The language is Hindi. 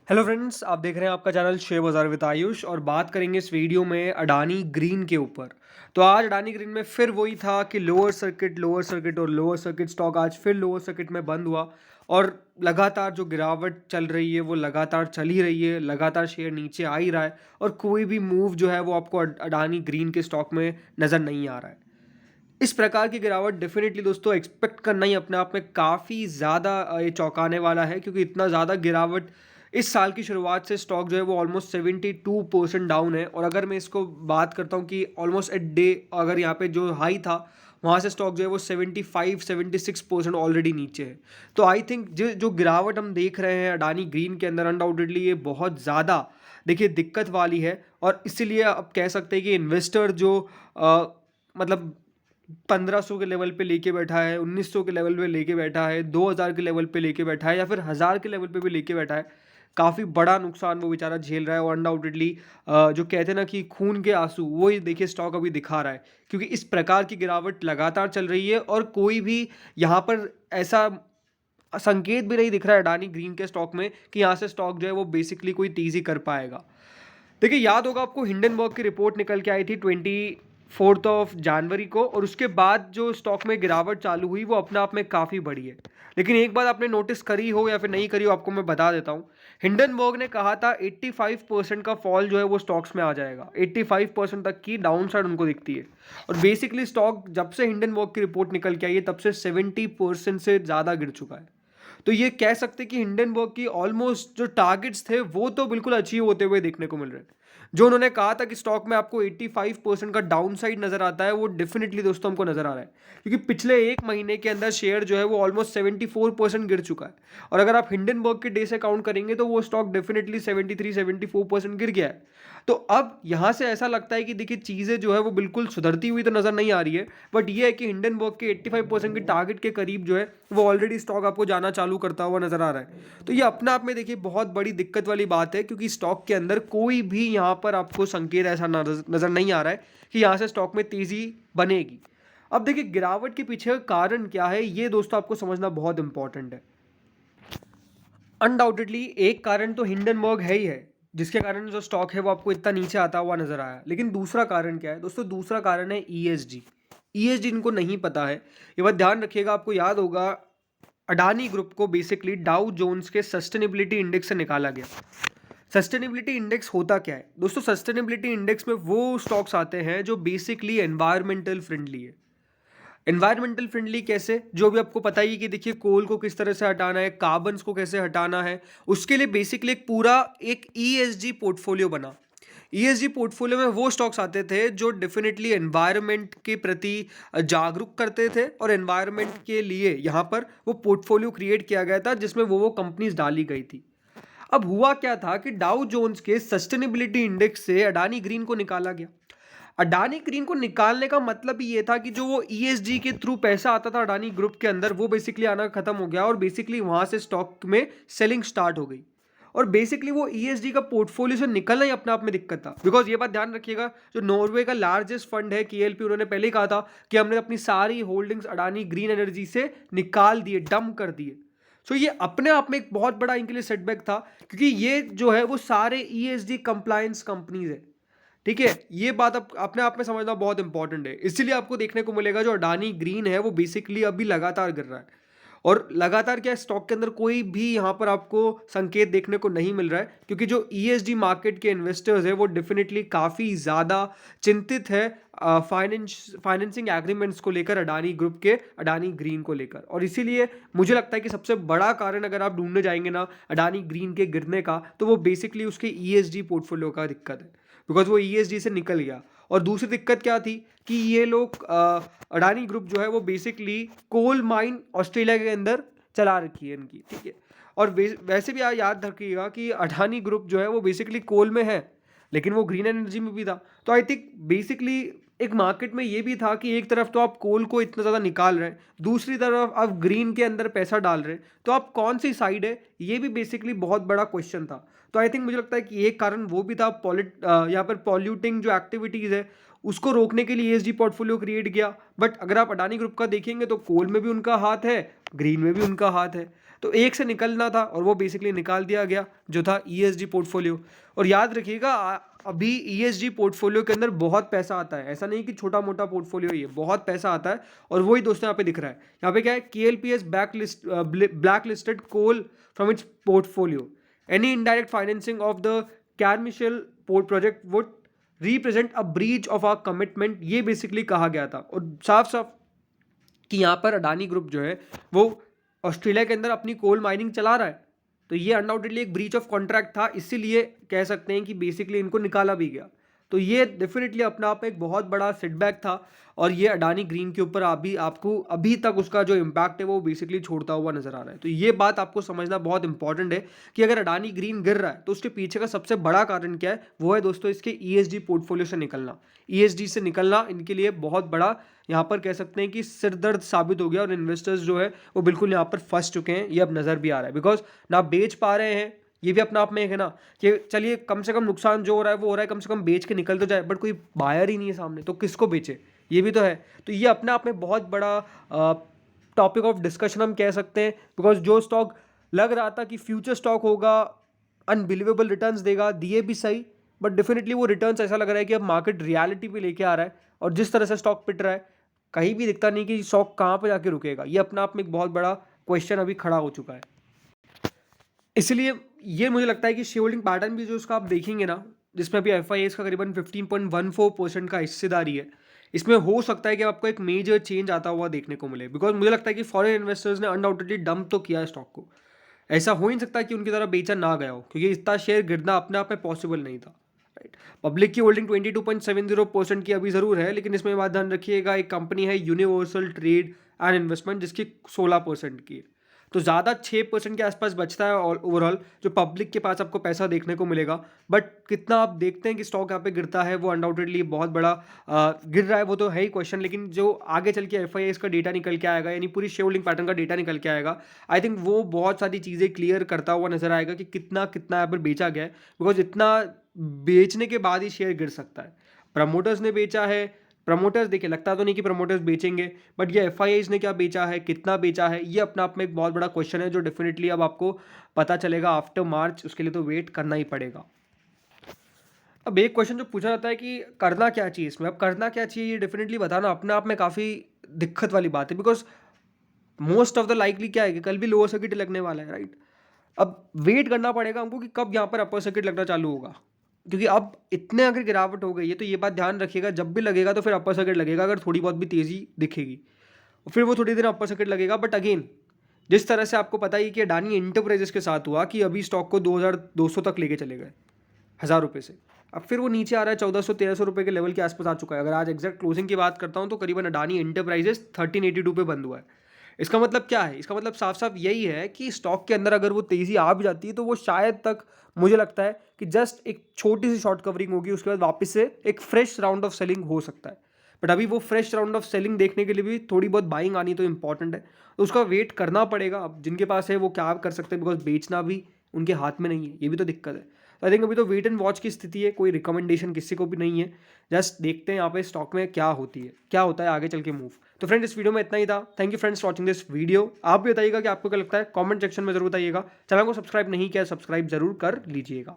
हेलो फ्रेंड्स, आप देख रहे हैं आपका चैनल शेयर बाजार विद आयुष और बात करेंगे इस वीडियो में अडानी ग्रीन के ऊपर। तो आज अडानी ग्रीन में फिर वही था कि लोअर सर्किट स्टॉक आज फिर लोअर सर्किट में बंद हुआ और लगातार जो गिरावट चल रही है वो लगातार चल ही रही है, लगातार शेयर नीचे आ ही रहा है और कोई भी मूव जो है वो आपको अडानी ग्रीन के स्टॉक में नज़र नहीं आ रहा है। इस प्रकार की गिरावट डेफिनेटली दोस्तों एक्सपेक्ट करना ही अपने आप में काफ़ी ज़्यादा ये चौंकाने वाला है, क्योंकि इतना ज़्यादा गिरावट इस साल की शुरुआत से स्टॉक जो है वो ऑलमोस्ट 72% डाउन है। और अगर मैं इसको बात करता हूँ कि ऑलमोस्ट ए डे अगर यहाँ पे जो हाई था वहाँ से स्टॉक जो है वो 75-76% ऑलरेडी नीचे है। तो आई थिंक जो जो गिरावट हम देख रहे हैं अडानी ग्रीन के अंदर अनडाउटेडली ये बहुत ज़्यादा देखिए दिक्कत वाली है। और इसीलिए अब कह सकते हैं कि इन्वेस्टर जो मतलब 1500 के लेवल पे लेके बैठा है, 1900 के लेवल पे लेके बैठा है, 2000 के लेवल पे लेके बैठा है या फिर 1000 के लेवल पे भी लेके बैठा है, काफ़ी बड़ा नुकसान वो बेचारा झेल रहा है। और अनडाउटेडली जो कहते हैं ना कि खून के आंसू, वो ही देखिए स्टॉक अभी दिखा रहा है, क्योंकि इस प्रकार की गिरावट लगातार चल रही है और कोई भी यहाँ पर ऐसा संकेत भी नहीं दिख रहा है अडानी ग्रीन के स्टॉक में कि यहाँ से स्टॉक जो है वो बेसिकली कोई तेज़ी कर पाएगा। देखिए, याद होगा आपको हिंडनबर्ग की रिपोर्ट निकल के आई थी 24 को, और उसके बाद जो स्टॉक में गिरावट चालू हुई वो अपने आप में काफ़ी बड़ी है। लेकिन एक बात आपने नोटिस करी हो या फिर नहीं करी हो, आपको मैं बता देता हूँ। हिंडनबर्ग ने कहा था 85% का फॉल जो है वो स्टॉक्स में आ जाएगा, 85% तक की डाउन साइड उनको दिखती है। और बेसिकली स्टॉक जब से हिंडनबर्ग की रिपोर्ट निकल के आई है तब से 70% से ज़्यादा गिर चुका है। तो ये कह सकते हैं कि हिंडनबर्ग की ऑलमोस्ट जो टारगेट्स थे वो तो बिल्कुल अचीव होते हुए देखने को मिल रहे हैं। जो उन्होंने कहा था कि स्टॉक में आपको 85% का डाउन साइड नजर आता है, वो डेफिनेटली दोस्तों हमको नजर आ रहा है, क्योंकि पिछले एक महीने के अंदर शेयर जो है वो ऑलमोस्ट 74% गिर चुका है। और अगर आप हिंडनबर्ग के डे से काउंट करेंगे तो वो स्टॉक डेफिनेटली 73-74% गिर गया है। तो अब यहाँ से ऐसा लगता है कि देखिए चीज़ें जो है वो बिल्कुल सुधरती हुई तो नज़र नहीं आ रही है, बट ये है कि हिंडनबर्ग के 85% की टारगेट के करीब जो है वो ऑलरेडी स्टॉक आपको जाना चालू करता हुआ नज़र आ रहा है। तो ये अपने आप में देखिए बहुत बड़ी दिक्कत वाली बात है, क्योंकि स्टॉक के अंदर कोई भी यहाँ पर आपको संकेत ऐसा नज़र नहीं आ रहा है कि यहाँ से स्टॉक में तेज़ी बनेगी। अब देखिए गिरावट के पीछे का कारण क्या है, ये दोस्तों आपको समझना बहुत इंपॉर्टेंट है। अनडाउटेडली एक कारण तो हिंडनबर्ग है ही है, जिसके कारण जो स्टॉक है वो आपको इतना नीचे आता हुआ नजर आया। लेकिन दूसरा कारण क्या है दोस्तों? दूसरा कारण है ईएसजी। ईएसजी इनको नहीं पता है, ये बात ध्यान रखिएगा। आपको याद होगा अडानी ग्रुप को बेसिकली डाउ जोन्स के सस्टेनेबिलिटी इंडेक्स से निकाला गया। सस्टेनेबिलिटी इंडेक्स होता क्या है दोस्तों? सस्टेनेबिलिटी इंडेक्स में वो स्टॉक्स आते हैं जो बेसिकली एनवायरमेंटल फ्रेंडली है। एनवायरमेंटल फ्रेंडली कैसे? जो भी आपको पता ही है कि देखिए कोल को किस तरह से हटाना है, कार्बन्स को कैसे हटाना है, उसके लिए बेसिकली एक पूरा एक ईएसजी पोर्टफोलियो बना। ईएसजी पोर्टफोलियो में वो स्टॉक्स आते थे जो डेफिनेटली एनवायरनमेंट के प्रति जागरूक करते थे, और एनवायरनमेंट के लिए यहाँ पर वो पोर्टफोलियो क्रिएट किया गया था जिसमें वो कंपनीज डाली गई थी। अब हुआ क्या था कि डाउ जोन्स के सस्टेनेबिलिटी इंडेक्स से अडानी ग्रीन को निकाला गया। अडानी ग्रीन को निकालने का मतलब ही ये था कि जो वो ईएसजी के थ्रू पैसा आता था अडानी ग्रुप के अंदर, वो बेसिकली आना खत्म हो गया और बेसिकली वहां से स्टॉक में सेलिंग स्टार्ट हो गई। और बेसिकली वो ईएसजी का पोर्टफोलियो से निकलना ही अपने आप में दिक्कत था, बिकॉज ये बात ध्यान रखिएगा, जो नॉर्वे का लार्जेस्ट फंड है केएलपी, उन्होंने पहले ही कहा था कि हमने अपनी सारी होल्डिंग्स अडानी ग्रीन एनर्जी से निकाल दिए, डंप कर दिए। सो ये अपने आप में एक बहुत बड़ा इनके लिए सेटबैक था, क्योंकि ये जो है वो सारे ईएसजी कंप्लायंस कंपनीज है। ठीक है, ये बात अब अपने आप में समझना बहुत इंपॉर्टेंट है। इसीलिए आपको देखने को मिलेगा जो अडानी ग्रीन है वो बेसिकली अभी लगातार गिर रहा है। और लगातार क्या, स्टॉक के अंदर कोई भी यहाँ पर आपको संकेत देखने को नहीं मिल रहा है, क्योंकि जो ईएसजी मार्केट के इन्वेस्टर्स है वो डेफिनेटली काफ़ी ज़्यादा चिंतित है फाइनेंसिंग एग्रीमेंट्स को लेकर, अडानी ग्रुप के अडानी ग्रीन को लेकर। और इसीलिए मुझे लगता है कि सबसे बड़ा कारण अगर आप ढूंढने जाएंगे ना अडानी ग्रीन के गिरने का, तो वो बेसिकली उसके ईएसजी पोर्टफोलियो का दिक्कत है, बिकॉज वो ईएसजी से निकल गया। और दूसरी दिक्कत क्या थी कि ये लोग अडानी ग्रुप जो है वो बेसिकली कोल माइन ऑस्ट्रेलिया के अंदर चला रखी है इनकी, ठीक है। और वैसे भी याद रखिएगा कि अडानी ग्रुप जो है वो बेसिकली कोल में है, लेकिन वो ग्रीन एनर्जी में भी था। तो आई थिंक बेसिकली एक मार्केट में ये भी था कि एक तरफ तो आप कोल को इतना ज़्यादा निकाल रहे हैं, दूसरी तरफ आप ग्रीन के अंदर पैसा डाल रहे हैं, तो आप कौन सी साइड है, ये भी बेसिकली बहुत बड़ा क्वेश्चन था। तो आई थिंक मुझे लगता है कि एक कारण वो भी था, यहाँ पर पॉल्यूटिंग जो एक्टिविटीज़ है उसको रोकने के लिए ईएसजी पोर्टफोलियो क्रिएट किया। बट अगर आप अडानी ग्रुप का देखेंगे तो कोल में भी उनका हाथ है, ग्रीन में भी उनका हाथ है, तो एक से निकलना था और वो बेसिकली निकाल दिया गया जो था ईएसजी पोर्टफोलियो। और याद रखिएगा अभी ईएसजी पोर्टफोलियो के अंदर बहुत पैसा आता है, ऐसा नहीं कि छोटा मोटा पोर्टफोलियो ही है, बहुत पैसा आता है। और वही दोस्तों यहाँ पे दिख रहा है, यहाँ पे क्या है, KLPS black listed coal from its portfolio, any indirect financing of the Carmichael port project would represent a breach of our commitment, ये बेसिकली कहा गया था। और साफ साफ कि यहाँ पर अडानी ग्रुप जो है वो ऑस्ट्रेलिया के अंदर अपनी कोल माइनिंग चला रहा है, तो ये अनडाउटेडली एक ब्रीच ऑफ कॉन्ट्रैक्ट था, इसीलिए कह सकते हैं कि बेसिकली इनको निकाला भी गया। तो ये डेफिनेटली अपने आप में एक बहुत बड़ा सेटबैक था और ये अडानी ग्रीन के ऊपर आपको अभी तक उसका जो इम्पैक्ट है वो बेसिकली छोड़ता हुआ नजर आ रहा है। तो ये बात आपको समझना बहुत इंपॉर्टेंट है कि अगर अडानी ग्रीन गिर रहा है तो उसके पीछे का सबसे बड़ा कारण क्या है, वो है दोस्तों इसके ईएसजी पोर्टफोलियो से निकलना। ईएसजी से निकलना इनके लिए बहुत बड़ा यहाँ पर कह सकते हैं कि सिरदर्द साबित हो गया और इन्वेस्टर्स जो है वो बिल्कुल यहाँ पर फंस चुके हैं, ये अब नज़र भी आ रहा है। बिकॉज ना बेच पा रहे हैं, ये भी अपना आप में एक है ना कि चलिए कम से कम नुकसान जो हो रहा है वो हो रहा है, कम से कम बेच के निकल तो जाए, बट कोई बायर ही नहीं है सामने, तो किसको बेचे, ये भी तो है। तो ये अपने आप में बहुत बड़ा टॉपिक ऑफ डिस्कशन हम कह सकते हैं। बिकॉज जो स्टॉक लग रहा था कि फ्यूचर स्टॉक होगा, अनबिलीवेबल रिटर्न्स देगा, दिए भी सही, बट डेफिनेटली वो रिटर्न्स ऐसा लग रहा है कि अब मार्केट रियलिटी पे लेके आ रहा है। और जिस तरह से स्टॉक पिट रहा है कहीं भी दिखता नहीं कि स्टॉक कहाँ पे जाके रुकेगा, ये अपने आप में एक बहुत बड़ा क्वेश्चन अभी खड़ा हो चुका है। इसलिए ये मुझे लगता है कि शेयर होल्डिंग पैटर्न भी जो उसका आप देखेंगे ना, जिसमें अभी FIS का करीबन 15.14% का हिस्सेदारी है, इसमें हो सकता है कि आपको एक मेजर चेंज आता हुआ देखने को मिले। बिकॉज मुझे लगता है कि फॉरेन इन्वेस्टर्स ने अनडाउटेडली डंप तो किया है स्टॉक को, ऐसा हो ही नहीं सकता कि उनकी तरह बेचा ना गया हो, क्योंकि इतना शेयर गिरना अपने आप में पॉसिबल नहीं था, राइट। पब्लिक की होल्डिंग 22.70% की अभी ज़रूर है, लेकिन इसमें बात ध्यान रखिएगा एक कंपनी है यूनिवर्सल ट्रेड एंड इन्वेस्टमेंट जिसकी 16% की है, तो ज़्यादा 6% के आसपास बचता है ओवरऑल जो पब्लिक के पास आपको पैसा देखने को मिलेगा। बट कितना आप देखते हैं कि स्टॉक यहाँ पे गिरता है, वो अनडाउटेडली बहुत बड़ा गिर रहा है, वो तो है ही क्वेश्चन। लेकिन जो आगे चल के FIS का डेटा निकल के आएगा, यानी पूरी शेयर होल्डिंग पैटर्न का डेटा निकल के आएगा, आई थिंक वो बहुत सारी चीज़ें क्लियर करता हुआ नजर आएगा कि कितना कितना यहाँ पर बेचा गया है। बिकॉज इतना बेचने के बाद ही शेयर गिर सकता है। प्रमोटर्स ने बेचा है, प्रमोटर्स देखिए लगता तो नहीं कि प्रमोटर्स बेचेंगे, बट ये FIIs ने क्या बेचा है, कितना बेचा है, ये अपने आप में एक बहुत बड़ा क्वेश्चन है जो डेफिनेटली अब आपको पता चलेगा आफ्टर मार्च, उसके लिए तो वेट करना ही पड़ेगा। अब एक क्वेश्चन जो पूछा जाता है कि करना क्या चाहिए इसमें, अब करना क्या चाहिए ये डेफिनेटली बताना अपने आप में काफ़ी दिक्कत वाली बात है। Because most of the likely क्या है कि कल भी लोअर सर्किट लगने वाला है, राइट। अब वेट करना पड़ेगा हमको कि कब यहाँ पर अपर सर्किट लगना चालू होगा, क्योंकि अब इतने अगर गिरावट हो गई है तो ये बात ध्यान रखिएगा जब भी लगेगा तो फिर अपर सर्किट लगेगा, अगर थोड़ी बहुत भी तेज़ी दिखेगी फिर वो थोड़ी देर अपर सर्किट लगेगा। बट अगेन जिस तरह से आपको पता ही कि अडानी एंटरप्राइजेस के साथ हुआ कि अभी स्टॉक को 2200 तक लेके चले गए 1000 रुपये से, अब फिर वो नीचे आ रहा है 1400-1300 रुपये के लेवल के आसपास आ चुका है। अगर आज एग्जैक्ट क्लोजिंग की बात करता हूँ तो करीबन अडानी एंटरप्राइजेस 1382 पे बंद हुआ है। इसका मतलब क्या है, इसका मतलब साफ साफ यही है कि स्टॉक के अंदर अगर वो तेज़ी आ भी जाती है तो वो शायद तक मुझे लगता है कि जस्ट एक छोटी सी शॉर्ट कवरिंग होगी, उसके बाद वापस से एक फ्रेश राउंड ऑफ सेलिंग हो सकता है। बट अभी वो फ्रेश राउंड ऑफ सेलिंग देखने के लिए भी थोड़ी बहुत बाइंग आनी तो इंपॉर्टेंट है, तो उसका वेट करना पड़ेगा। अब जिनके पास है वो क्या कर सकते हैं, बिकॉज बेचना भी उनके हाथ में नहीं है, ये भी तो दिक्कत है। तो आई थिंक अभी तो वेट एंड वॉच की स्थिति है, कोई रिकमेंडेशन किसी को भी नहीं है, जस्ट देखते हैं यहाँ पे स्टॉक में क्या होता है आगे चल के मूव। तो फ्रेंड इस वीडियो में इतना ही था। Thank you friends watching this video. आप भी बताइएगा कि आपको क्या लगता है, कमेंट सेक्शन में जरूर बताइएगा। चैनल को सब्सक्राइब नहीं किया, सब्सक्राइब जरूर कर लीजिएगा।